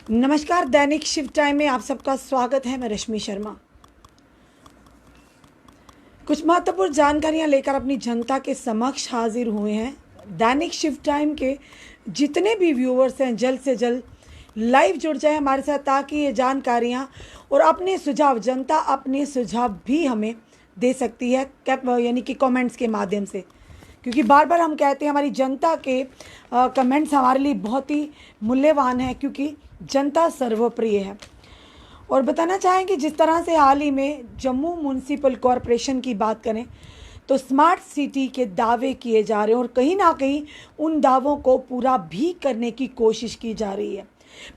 नमस्कार, दैनिक शिव टाइम में आप सबका स्वागत है। मैं रश्मि शर्मा कुछ महत्वपूर्ण जानकारियां लेकर अपनी जनता के समक्ष हाजिर हुए हैं। दैनिक शिव टाइम के जितने भी व्यूअर्स हैं जल्द से जल्द लाइव जुड़ जाए हमारे साथ, ताकि ये जानकारियां और अपने सुझाव, जनता अपने सुझाव भी हमें दे सकती है यानी कि कमेंट्स के माध्यम से, क्योंकि बार बार हम कहते हैं हमारी जनता के कमेंट्स हमारे लिए बहुत ही मूल्यवान है, क्योंकि जनता सर्वप्रिय है। और बताना चाहेंगे जिस तरह से हाल ही में जम्मू म्यूनसिपल कॉरपोरेशन की बात करें तो स्मार्ट सिटी के दावे किए जा रहे हैं और कहीं ना कहीं उन दावों को पूरा भी करने की कोशिश की जा रही है।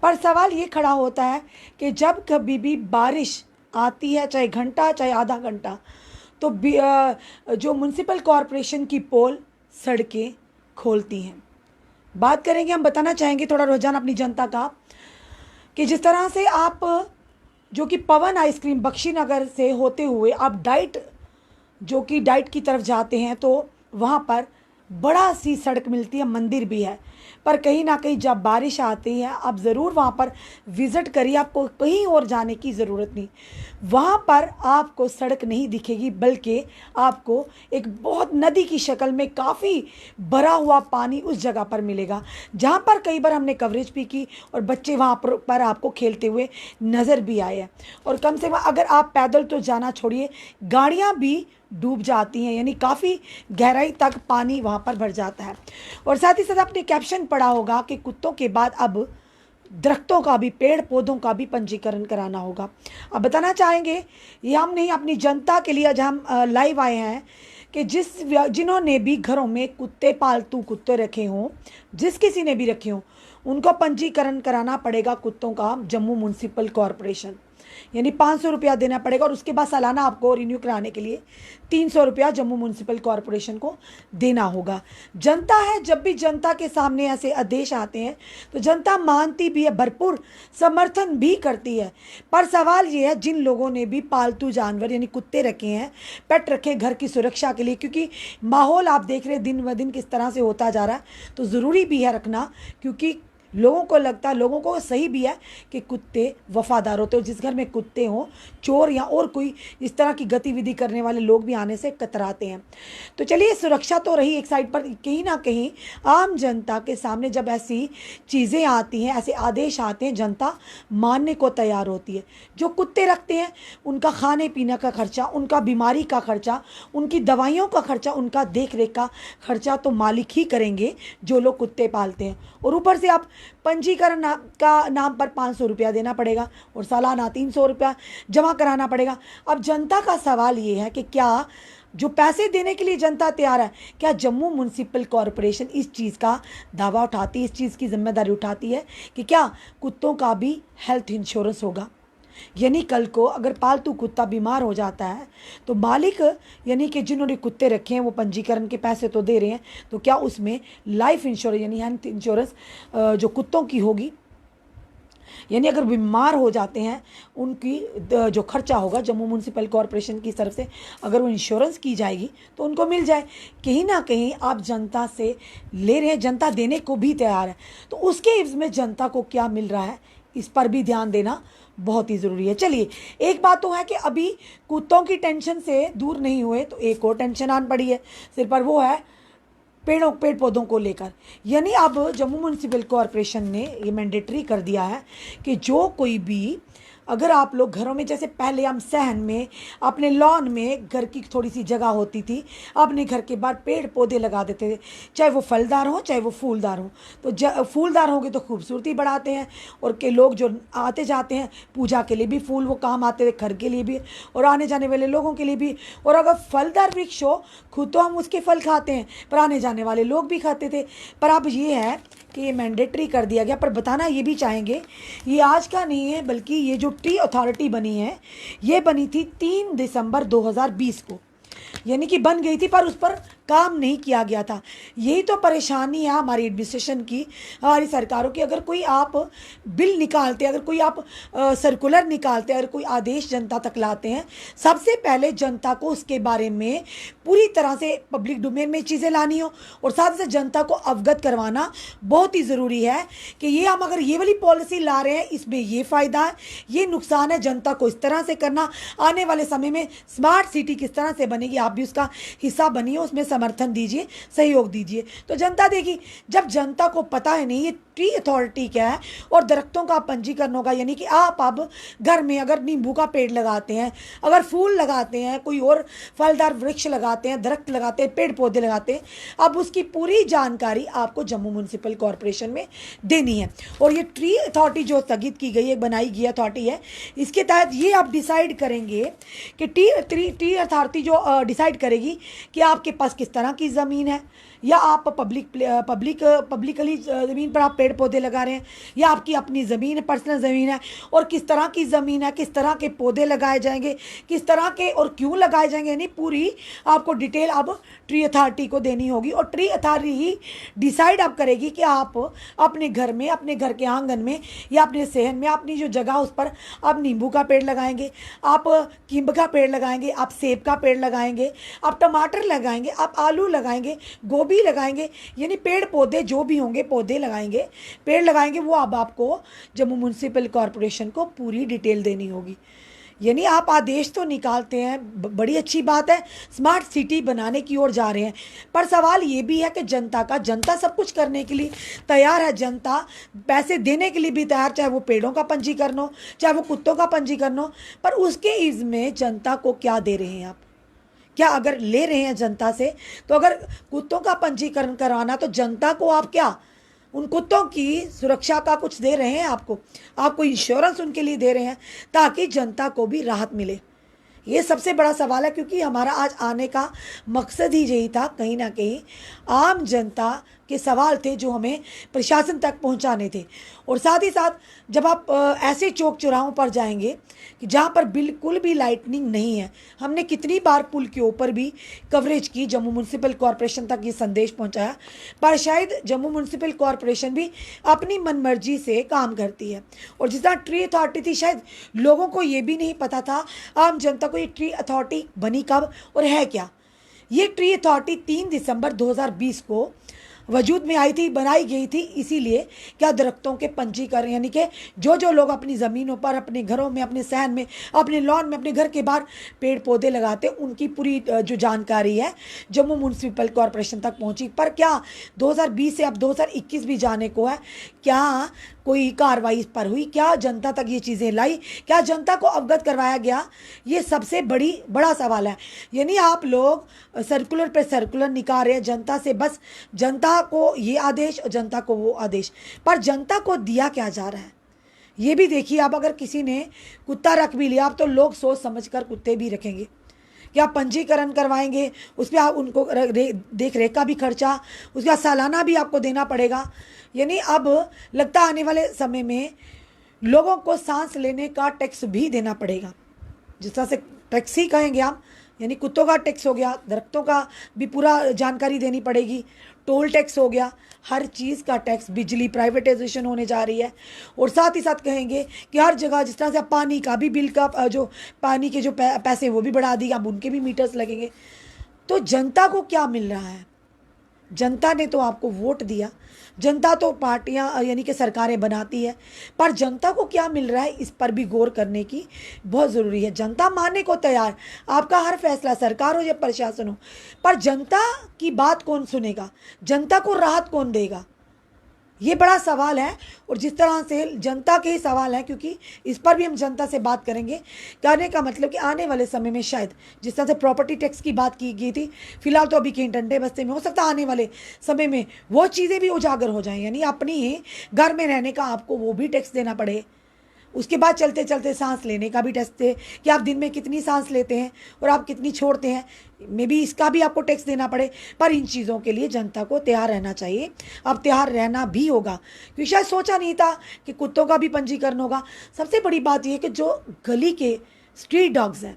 पर सवाल ये खड़ा होता है कि जब कभी भी बारिश आती है, चाहे घंटा चाहे आधा घंटा, तो जो म्यूनसिपल कॉरपोरेशन की पोल सड़कें खोलती हैं। बात करेंगे, हम बताना चाहेंगे थोड़ा रुझान अपनी जनता का, कि जिस तरह से आप जो कि पवन आइसक्रीम बख्शीनगर से होते हुए आप डाइट की तरफ जाते हैं तो वहाँ पर बड़ा सी सड़क मिलती है, मंदिर भी है। पर कहीं ना कहीं जब बारिश आती है आप ज़रूर वहाँ पर विज़िट करिए, आपको कहीं और जाने की ज़रूरत नहीं। वहाँ पर आपको सड़क नहीं दिखेगी, बल्कि आपको एक बहुत नदी की शक्ल में काफ़ी भरा हुआ पानी उस जगह पर मिलेगा, जहाँ पर कई बार हमने कवरेज भी की और बच्चे वहाँ पर आपको खेलते हुए नज़र भी आए हैं। और कम से कम अगर आप पैदल तो जाना छोड़िए, गाड़ियाँ भी डूब जाती हैं, यानी काफ़ी गहराई तक पानी वहाँ पर भर जाता है। और साथ ही साथ आपने कैप्शन पढ़ा होगा कि कुत्तों के बाद अब दरख्तों का भी, पेड़ पौधों का भी पंजीकरण कराना होगा। अब बताना चाहेंगे, ये हम नहीं, अपनी जनता के लिए आज हम लाइव आए हैं कि जिन्होंने भी घरों में कुत्ते, पालतू कुत्ते रखे हों, जिस किसी ने भी रखे हों, उनको पंजीकरण कराना पड़ेगा कुत्तों का जम्मू म्यूनसिपल कॉरपोरेशन, यानी 500 रुपया देना पड़ेगा। और उसके बाद सालाना आपको रिन्यू कराने के लिए 300 रुपया जम्मू म्यूनसिपल कॉरपोरेशन को देना होगा। जनता है, जब भी जनता के सामने ऐसे आदेश आते हैं तो जनता मानती भी है, भरपूर समर्थन भी करती है। पर सवाल ये है, जिन लोगों ने भी पालतू जानवर यानी कुत्ते रखे हैं, पेट रखे घर की सुरक्षा के लिए, क्योंकि माहौल आप देख रहे हैं दिन ब दिन किस तरह से होता जा रहा है, तो ज़रूरी भी है रखना, क्योंकि लोगों को लगता है, लोगों को सही भी है कि कुत्ते वफादार होते हो। जिस घर में कुत्ते हों, चोर या और कोई इस तरह की गतिविधि करने वाले लोग भी आने से कतराते हैं। तो चलिए, सुरक्षा तो रही एक साइड पर, कहीं ना कहीं आम जनता के सामने जब ऐसी चीज़ें आती हैं, ऐसे आदेश आते हैं, जनता मानने को तैयार होती है। जो कुत्ते रखते हैं उनका खाने पीने का खर्चा, उनका बीमारी का खर्चा, उनकी दवाइयों का खर्चा, उनका देख रेख का खर्चा तो मालिक ही करेंगे जो लोग कुत्ते पालते हैं। और ऊपर से आप पंजीकरण का नाम पर 500 रुपया देना पड़ेगा और सालाना 300 रुपया जमा कराना पड़ेगा। अब जनता का सवाल ये है कि क्या जो पैसे देने के लिए जनता तैयार है, क्या जम्मू म्यूनसिपल कॉरपोरेशन इस चीज़ का दावा उठाती है, इस चीज़ की जिम्मेदारी उठाती है कि क्या कुत्तों का भी हेल्थ इंश्योरेंस होगा? यानी कल को अगर पालतू कुत्ता बीमार हो जाता है तो मालिक, यानी कि जिन्होंने कुत्ते रखे हैं वो पंजीकरण के पैसे तो दे रहे हैं, तो क्या उसमें लाइफ इंश्योरेंस यानी हेल्थ इंश्योरेंस जो कुत्तों की होगी, यानी अगर बीमार हो जाते हैं उनकी जो खर्चा होगा जम्मू म्यूनसिपल कॉरपोरेशन की तरफ से, अगर वो इंश्योरेंस की जाएगी तो उनको मिल जाए। कहीं ना कहीं आप जनता से ले रहे हैं, जनता देने को भी तैयार है, तो उसके इव्ज़ में जनता को क्या मिल रहा है, इस पर भी ध्यान देना बहुत ही ज़रूरी है। चलिए, एक बात तो है कि अभी कुत्तों की टेंशन से दूर नहीं हुए तो एक और टेंशन आन पड़ी है सिर पर, वो है पेड़ पौधों को लेकर। यानी अब जम्मू म्यूनसिपल कॉरपोरेशन ने ये मैंडेटरी कर दिया है कि जो कोई भी, अगर आप लोग घरों में, जैसे पहले हम सहन में, अपने लॉन में, घर की थोड़ी सी जगह होती थी, अपने घर के बाहर पेड़ पौधे लगा देते थे, चाहे वो फलदार हो चाहे वो फूलदार हो। तो फूलदार होंगे तो खूबसूरती बढ़ाते हैं, और के लोग जो आते जाते हैं पूजा के लिए भी फूल वो काम आते थे, घर के लिए भी और आने जाने वाले लोगों के लिए भी। और अगर फलदार वृक्ष हो, खुद तो हम उसके फल खाते हैं पर आने जाने वाले लोग भी खाते थे। पर अब ये है कि ये मैंडेटरी कर दिया गया। पर बताना ये भी चाहेंगे, ये आज का नहीं है, बल्कि ये जो ट्री अथॉरिटी बनी है ये बनी थी 3 दिसंबर 2020 को, यानी कि बन गई थी पर उस पर काम नहीं किया गया था। यही तो परेशानी है हमारी एडमिनिस्ट्रेशन की, हमारी सरकारों की। अगर कोई आप बिल निकालते, अगर कोई आप सर्कुलर निकालते, अगर कोई आदेश जनता तक लाते हैं, सबसे पहले जनता को उसके बारे में पूरी तरह से पब्लिक डोमेन में चीज़ें लानी हो और साथ ही साथ जनता को अवगत करवाना बहुत ही ज़रूरी है कि ये हम अगर ये वाली पॉलिसी ला रहे हैं, इसमें ये फ़ायदा है, ये नुकसान है, जनता को इस तरह से करना। आने वाले समय में स्मार्ट सिटी किस तरह से बनेगी, आप भी उसका हिस्सा बनिए, उसमें समर्थन दीजिए, सहयोग दीजिए। तो जनता देखी, जब जनता को पता है नहीं ये ट्री अथॉरिटी क्या है और दरख्तों का पंजीकरण होगा, यानी कि आप अब घर में अगर नींबू का पेड़ लगाते हैं, अगर फूल लगाते हैं, कोई और फलदार वृक्ष लगाते हैं, दरख्त लगाते हैं, पेड़ पौधे लगाते हैं, अब उसकी पूरी जानकारी आपको जम्मू म्यूनसिपल कॉरपोरेशन में देनी है। और ये ट्री अथॉरिटी जो स्थगित की गई है, बनाई गई अथॉरिटी है, इसके तहत ये आप डिसाइड करेंगे कि ट्री अथॉरिटी जो डिसाइड करेगी कि आपके पास किस तरह की ज़मीन है, या आप पब्लिकली ज़मीन पर आप पेड़ पौधे लगा रहे हैं, या आपकी अपनी ज़मीन है, पर्सनल ज़मीन है, और किस तरह की ज़मीन है, किस तरह के पौधे लगाए जाएंगे, किस तरह के और क्यों लगाए जाएंगे, यानी पूरी आपको डिटेल अब ट्री अथॉरिटी को देनी होगी। और ट्री अथॉरिटी ही डिसाइड अब करेगी कि आप अपने घर में, अपने घर के आंगन में या अपने सहन में, अपनी जो जगह उस पर आप नींबू का पेड़ लगाएंगे, आप किम्ब का पेड़ लगाएंगे, आप सेब का पेड़ लगाएंगे, आप टमाटर लगाएंगे, आप आलू लगाएंगे, गोभी लगाएंगे, यानी पेड़ पौधे जो भी होंगे, पौधे लगाएंगे, पेड़ लगाएंगे, वो अब आपको जम्मू म्यूनसिपल कॉरपोरेशन को पूरी डिटेल देनी होगी। यानी आप आदेश तो निकालते हैं, बड़ी अच्छी बात है, स्मार्ट सिटी बनाने की ओर जा रहे हैं, पर सवाल ये भी है कि जनता सब कुछ करने के लिए तैयार है, जनता पैसे देने के लिए भी तैयार, चाहे वो पेड़ों का पंजीकरण हो, चाहे वो कुत्तों का पंजीकरण हो, पर उसके इसमें जनता को क्या दे रहे हैं आप? क्या अगर ले रहे हैं जनता से, तो अगर कुत्तों का पंजीकरण करवाना, तो जनता को आप क्या उन कुत्तों की सुरक्षा का कुछ दे रहे हैं? आपको इंश्योरेंस उनके लिए दे रहे हैं ताकि जनता को भी राहत मिले? ये सबसे बड़ा सवाल है, क्योंकि हमारा आज आने का मकसद ही यही था, कहीं ना कहीं आम जनता के सवाल थे जो हमें प्रशासन तक पहुंचाने थे। और साथ ही साथ जब आप ऐसे चौक चौराहों पर जाएंगे कि जहां पर बिल्कुल भी लाइटनिंग नहीं है, हमने कितनी बार पुल के ऊपर भी कवरेज की, जम्मू म्यूनसिपल कॉरपोरेशन तक ये संदेश पहुंचाया, पर शायद जम्मू म्यूनसिपल कॉरपोरेशन भी अपनी मनमर्जी से काम करती है। और जिस तरह ट्री अथॉरिटी थी, शायद लोगों को ये भी नहीं पता था, आम जनता को, ये ट्री अथॉरिटी बनी कब और है क्या। ये ट्री अथॉरिटी 3 दिसंबर 2020 को वजूद में आई थी, बनाई गई थी इसीलिए क्या दरख्तों के पंजीकरण, यानी कि जो लोग अपनी ज़मीनों पर, अपने घरों में, अपने सहन में, अपने लॉन में, अपने घर के बाहर पेड़ पौधे लगाते, उनकी पूरी जो जानकारी है जम्मू म्यूनसिपल कॉरपोरेशन तक पहुंची। पर क्या 2020 से अब 2021 भी जाने को है, क्या कोई कार्रवाई इस पर हुई? क्या जनता तक ये चीज़ें लाई? क्या जनता को अवगत करवाया गया? ये सबसे बड़ा सवाल है। यानी आप लोग सर्कुलर पे सर्कुलर निकाल रहे हैं जनता से, बस जनता को ये आदेश और जनता को वो आदेश, पर जनता को दिया क्या जा रहा है ये भी देखिए। आप अगर किसी ने कुत्ता रख भी लिया, आप तो लोग सोच समझ कर कुत्ते भी रखेंगे। क्या पंजीकरण करवाएंगे, उस पर आप उनको देख रेख का भी खर्चा, उसका सालाना भी आपको देना पड़ेगा। यानी अब लगता आने वाले समय में लोगों को सांस लेने का टैक्स भी देना पड़ेगा, जिस तरह से टैक्स ही कहेंगे आप, यानी कुत्तों का टैक्स हो गया, दरख्तों का भी पूरा जानकारी देनी पड़ेगी, टोल टैक्स हो गया, हर चीज़ का टैक्स, बिजली प्राइवेटाइजेशन होने जा रही है। और साथ ही साथ कहेंगे कि हर जगह जिस तरह से पानी का भी बिल का जो पानी के जो पैसे वो भी बढ़ा दिए, अब उनके भी मीटर्स लगेंगे। तो जनता को क्या मिल रहा है? जनता ने तो आपको वोट दिया, जनता तो पार्टियां यानी कि सरकारें बनाती है, पर जनता को क्या मिल रहा है इस पर भी गौर करने की बहुत ज़रूरी है। जनता मानने को तैयार, आपका हर फैसला, सरकार हो या प्रशासन हो, पर जनता की बात कौन सुनेगा? जनता को राहत कौन देगा? ये बड़ा सवाल है। और जिस तरह से जनता के ही सवाल है, क्योंकि इस पर भी हम जनता से बात करेंगे। कहने का मतलब कि आने वाले समय में शायद जिस तरह से प्रॉपर्टी टैक्स की बात की गई थी, फिलहाल तो अभी कहीं डंडे बस्ते में, हो सकता है आने वाले समय में वो चीज़ें भी उजागर हो जाएं, यानी अपनी ही घर में रहने का आपको वो भी टैक्स देना पड़े। उसके बाद चलते चलते सांस लेने का भी टैक्स है कि आप दिन में कितनी सांस लेते हैं और आप कितनी छोड़ते हैं, मे बी इसका भी आपको टैक्स देना पड़े। पर इन चीज़ों के लिए जनता को तैयार रहना चाहिए, अब तैयार रहना भी होगा, क्योंकि शायद सोचा नहीं था कि कुत्तों का भी पंजीकरण होगा। सबसे बड़ी बात यह कि जो गली के स्ट्रीट डॉग्स हैं,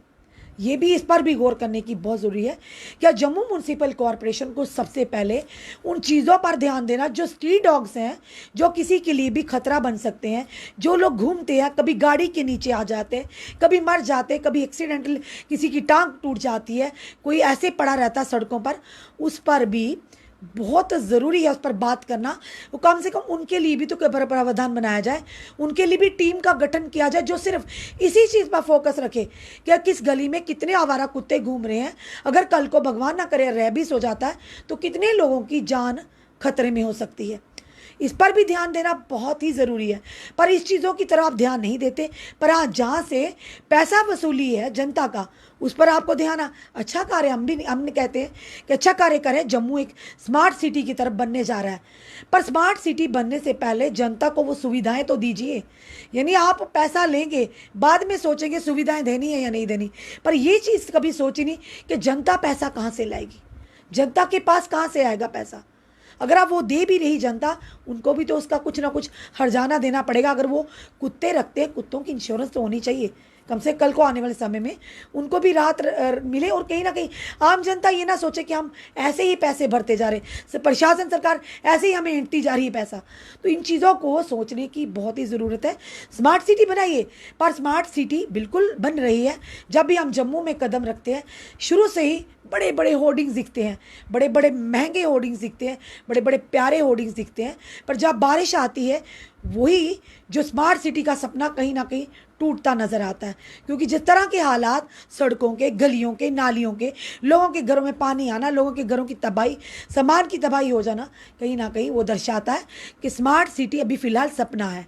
ये भी, इस पर भी गौर करने की बहुत ज़रूरी है। क्या जम्मू म्यूनसिपल कॉरपोरेशन को सबसे पहले उन चीज़ों पर ध्यान देना जो स्ट्रीट डॉग्स हैं, जो किसी के लिए भी खतरा बन सकते हैं, जो लोग घूमते हैं, कभी गाड़ी के नीचे आ जाते हैं, कभी मर जाते हैं, कभी एक्सीडेंटल किसी की टांग टूट जाती है, कोई ऐसे पड़ा रहता है सड़कों पर, उस पर भी बहुत ज़रूरी है उस पर बात करना। वो कम से कम उनके लिए भी तो प्रावधान बनाया जाए, उनके लिए भी टीम का गठन किया जाए जो सिर्फ इसी चीज़ पर फोकस रखे कि किस गली में कितने आवारा कुत्ते घूम रहे हैं। अगर कल को भगवान ना करे रेबीज हो जाता है तो कितने लोगों की जान खतरे में हो सकती है। इस पर भी ध्यान देना बहुत ही ज़रूरी है। पर इस चीज़ों की तरफ आप ध्यान नहीं देते। पर हाँ, जहाँ से पैसा वसूली है जनता का, उस पर आपको ध्यान अच्छा कार्य हमने कहते हैं कि अच्छा कार्य करें। जम्मू एक स्मार्ट सिटी की तरफ बनने जा रहा है, पर स्मार्ट सिटी बनने से पहले जनता को वो सुविधाएं तो दीजिए। यानी आप पैसा लेंगे, बाद में सोचेंगे सुविधाएं देनी है या नहीं देनी, पर ये चीज़ कभी सोची नहीं कि जनता पैसा कहाँ से लाएगी, जनता के पास कहाँ से आएगा पैसा। अगर आप वो दे भी रही जनता, उनको भी तो उसका कुछ ना कुछ हर्जाना देना पड़ेगा। अगर वो कुत्ते रखते हैं, कुत्तों की इंश्योरेंस तो होनी चाहिए, कम से कल को आने वाले समय में उनको भी राहत मिले। और कहीं ना कहीं आम जनता ये ना सोचे कि हम ऐसे ही पैसे भरते जा रहे, प्रशासन सरकार ऐसे ही हमें ऐंठती जा रही है पैसा। तो इन चीज़ों को सोचने की बहुत ही ज़रूरत है। स्मार्ट सिटी बनाइए, पर स्मार्ट सिटी बिल्कुल बन रही है। जब भी हम जम्मू में कदम रखते हैं, शुरू से ही बड़े बड़े होर्डिंग्स दिखते हैं, बड़े बड़े महंगे होर्डिंग्स दिखते हैं, बड़े बड़े प्यारे होर्डिंग्स दिखते हैं, पर जब बारिश आती है वही जो स्मार्ट सिटी का सपना कहीं ना कहीं टूटता नज़र आता है। क्योंकि जिस तरह के हालात सड़कों के, गलियों के, नालियों के, लोगों के घरों में पानी आना, लोगों के घरों की तबाही, सामान की तबाही हो जाना, कहीं ना कहीं वो दर्शाता है कि स्मार्ट सिटी अभी फ़िलहाल सपना है।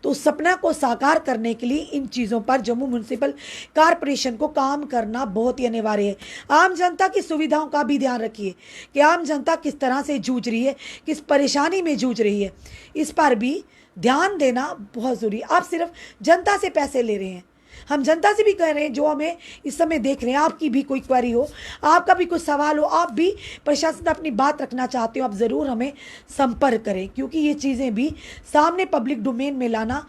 तो उस सपना को साकार करने के लिए इन चीज़ों पर जम्मू म्यूनसिपल कॉरपोरेशन को काम करना बहुत ही अनिवार्य है। आम जनता की सुविधाओं का भी ध्यान रखिए कि आम जनता किस तरह से जूझ रही है, किस परेशानी में जूझ रही है, इस पर भी ध्यान देना बहुत ज़रूरी है। आप सिर्फ जनता से पैसे ले रहे हैं, हम जनता से भी कह रहे हैं जो हमें इस समय देख रहे हैं, आपकी भी कोई क्वेरी हो, आपका भी कोई सवाल हो, आप भी प्रशासन से अपनी बात रखना चाहते हो, आप ज़रूर हमें संपर्क करें। क्योंकि ये चीज़ें भी सामने पब्लिक डोमेन में लाना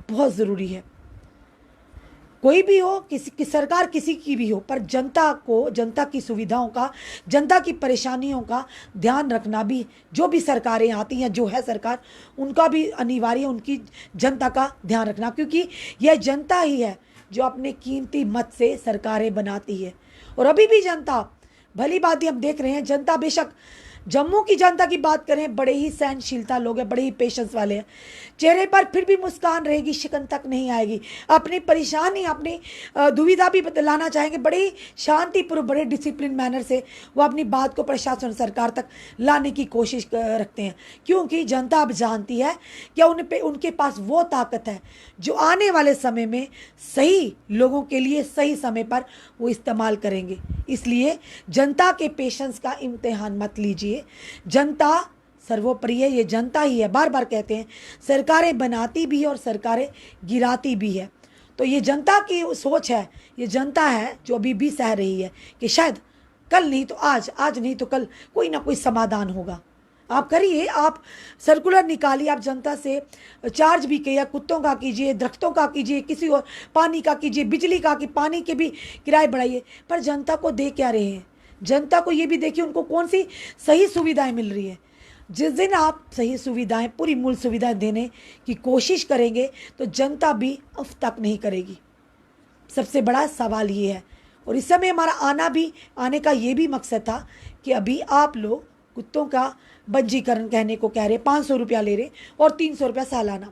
बहुत ज़रूरी है। कोई भी हो, किसी की सरकार किसी की भी हो, पर जनता को, जनता की सुविधाओं का, जनता की परेशानियों का ध्यान रखना भी, जो भी सरकारें आती हैं, जो है सरकार, उनका भी अनिवार्य है, उनकी जनता का ध्यान रखना। क्योंकि यह जनता ही है जो अपने कीमती मत से सरकारें बनाती है। और अभी भी जनता, भली बात ही हम देख रहे हैं, जनता बेशक जम्मू की जनता की बात करें, बड़े ही सहनशीलता लोग हैं, बड़े ही पेशेंस वाले हैं, चेहरे पर फिर भी मुस्कान रहेगी, शिकन तक नहीं आएगी। अपनी परेशानी, अपनी दुविधा भी बतलाना चाहेंगे, बड़े ही शांतिपूर्वक, बड़े डिसिप्लिन मैनर से वो अपनी बात को प्रशासन सरकार तक लाने की कोशिश रखते हैं। क्योंकि जनता अब जानती है कि उनके पास वो ताकत है जो आने वाले समय में सही लोगों के लिए सही समय पर वो इस्तेमाल करेंगे। इसलिए जनता के पेशेंस का इम्तिहान मत लीजिए। जनता सर्वोपरि है, ये जनता ही है। बार बार कहते हैं, सरकारें बनाती भी है और सरकारें गिराती भी है। तो ये जनता की सोच है, ये जनता है जो अभी भी सह रही है कि शायद कल नहीं तो आज, आज नहीं तो कल कोई ना कोई समाधान होगा। आप करिए, आप सर्कुलर निकालिए, आप जनता से चार्ज भी किया, कुत्तों का कीजिए, दरख्तों का कीजिए, किसी और पानी का कीजिए, बिजली का, कि पानी के भी किराए बढ़ाइए। पर जनता को दे क्या रहे हैं, जनता को ये भी देखिए उनको कौन सी सही सुविधाएं मिल रही है। जिस दिन आप सही सुविधाएं, पूरी मूल सुविधाएं देने की कोशिश करेंगे तो जनता भी अफ तक नहीं करेगी। सबसे बड़ा सवाल ये है। और इस समय हमारा आने का ये भी मकसद था कि अभी आप लोग कुत्तों का पंजीकरण कहने को कह रहे, 500 रुपया ले रहे और 300 रुपया सालाना।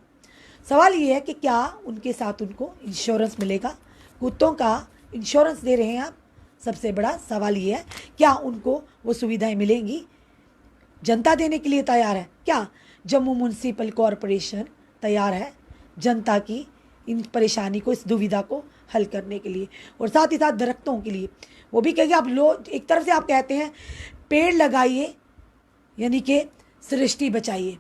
सवाल ये है कि क्या उनके साथ उनको इंश्योरेंस मिलेगा? कुत्तों का इंश्योरेंस दे रहे हैं आप, सबसे बड़ा सवाल ये है क्या उनको वो सुविधाएं मिलेंगी? जनता देने के लिए तैयार है क्या? जम्मू म्यूनसिपल कॉरपोरेशन तैयार है जनता की इन परेशानी को, इस दुविधा को हल करने के लिए। और साथ ही साथ दरख्तों के लिए वो भी कहेंगे। आप लोग एक तरफ से आप कहते हैं पेड़ लगाइए, यानी कि सृष्टि बचाइए,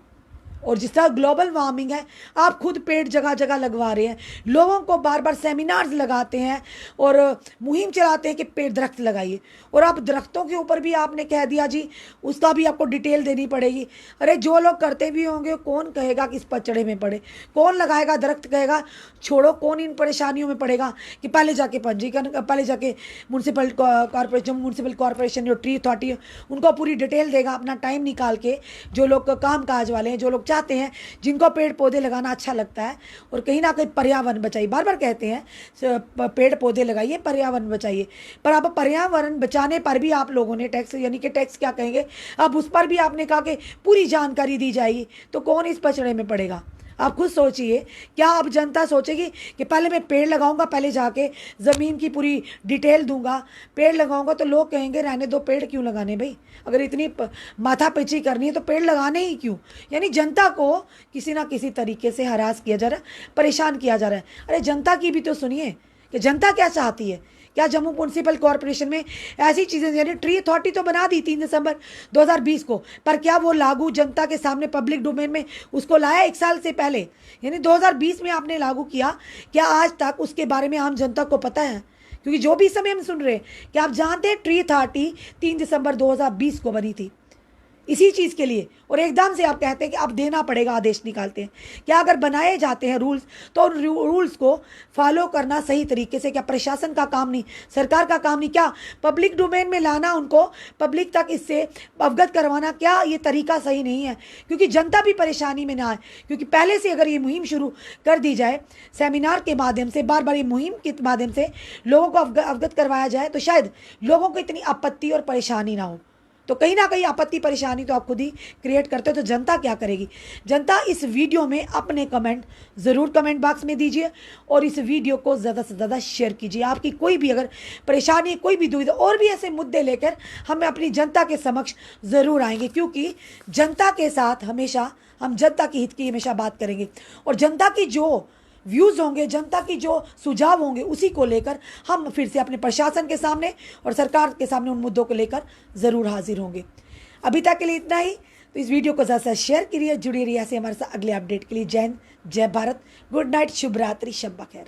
और जिस तरह ग्लोबल वार्मिंग है, आप खुद पेड़ जगह जगह लगवा रहे हैं, लोगों को बार बार सेमिनार्स लगाते हैं और मुहिम चलाते हैं कि पेड़ दरख्त लगाइए, और आप दरख्तों के ऊपर भी आपने कह दिया जी उसका भी आपको डिटेल देनी पड़ेगी। अरे जो लोग करते भी होंगे कौन कहेगा कि इस पचड़े में पड़े, कौन लगाएगा दरख्त कहेगा छोड़ो, कौन इन परेशानियों में पड़ेगा कि पहले जाके पंजीकरण, पहले जाके म्यूनसिपल कॉरपोरेशन जो ट्री अथॉरिटी है उनको पूरी डिटेल देगा अपना टाइम निकाल के। जो लोग काम काज वाले हैं, जो लोग चाहते हैं, जिनको पेड़ पौधे लगाना अच्छा लगता है और कहीं ना कहीं पर्यावरण बचाइए, बार बार कहते हैं पेड़ पौधे लगाइए, पर्यावरण बचाइए, पर अब पर्यावरण बचाने पर भी आप लोगों ने टैक्स, यानी कि टैक्स क्या कहेंगे, अब उस पर भी आपने कहा कि पूरी जानकारी दी जाएगी, तो कौन इस पचड़े में पड़ेगा? आप खुद सोचिए, क्या अब जनता सोचेगी कि पहले मैं पेड़ लगाऊंगा, पहले जाके ज़मीन की पूरी डिटेल दूंगा, पेड़ लगाऊंगा तो लोग कहेंगे रहने दो, पेड़ क्यों लगाने भाई, अगर इतनी माथापच्ची करनी है तो पेड़ लगाने ही क्यों? यानी जनता को किसी ना किसी तरीके से हरास किया जा रहा है, परेशान किया जा रहा है। अरे जनता की भी तो सुनिए कि जनता क्या चाहती है। क्या जम्मू म्यूनसिपल कॉरपोरेशन में ऐसी चीज़ें, यानी ट्री अथॉरिटी तो बना दी 3 दिसंबर 2020 को, पर क्या वो लागू जनता के सामने पब्लिक डोमेन में उसको लाया 1 साल से पहले, यानी 2020 में आपने लागू किया, क्या आज तक उसके बारे में आम जनता को पता है? क्योंकि जो भी समय हम सुन रहे हैं, क्या आप जानते हैं ट्री अथॉरिटी 3 दिसंबर 2020 को बनी थी इसी चीज़ के लिए, और एकदम से आप कहते हैं कि अब देना पड़ेगा, आदेश निकालते हैं। क्या अगर बनाए जाते हैं रूल्स तो उन रूल्स को फॉलो करना सही तरीके से क्या प्रशासन का काम नहीं, सरकार का काम नहीं? क्या पब्लिक डोमेन में लाना, उनको पब्लिक तक इससे अवगत करवाना, क्या ये तरीका सही नहीं है? क्योंकि जनता भी परेशानी में ना आए, क्योंकि पहले से अगर ये मुहिम शुरू कर दी जाए, सेमिनार के माध्यम से, बार बार ये मुहिम के माध्यम से लोगों को अवगत करवाया जाए, तो शायद लोगों को इतनी आपत्ति और परेशानी ना हो। तो कहीं ना कहीं आपत्ति परेशानी तो आप खुद ही क्रिएट करते हो, तो जनता क्या करेगी? जनता इस वीडियो में अपने कमेंट ज़रूर कमेंट बॉक्स में दीजिए और इस वीडियो को ज़्यादा से ज़्यादा शेयर कीजिए। आपकी कोई भी अगर परेशानी, कोई भी दुविधा और भी ऐसे मुद्दे लेकर हम अपनी जनता के समक्ष ज़रूर आएंगे, क्योंकि जनता के साथ हमेशा हम जनता के हित की हमेशा बात करेंगे, और जनता की जो व्यूज़ होंगे, जनता की जो सुझाव होंगे, उसी को लेकर हम फिर से अपने प्रशासन के सामने और सरकार के सामने उन मुद्दों को लेकर ज़रूर हाजिर होंगे। अभी तक के लिए इतना ही। तो इस वीडियो को ज़्यादा शेयर करिए, जुड़े रहिए ऐसे हमारे साथ अगले अपडेट के लिए। जय हिंद, जय भारत, गुड नाइट, शुभ रात्रि, शब बखैर।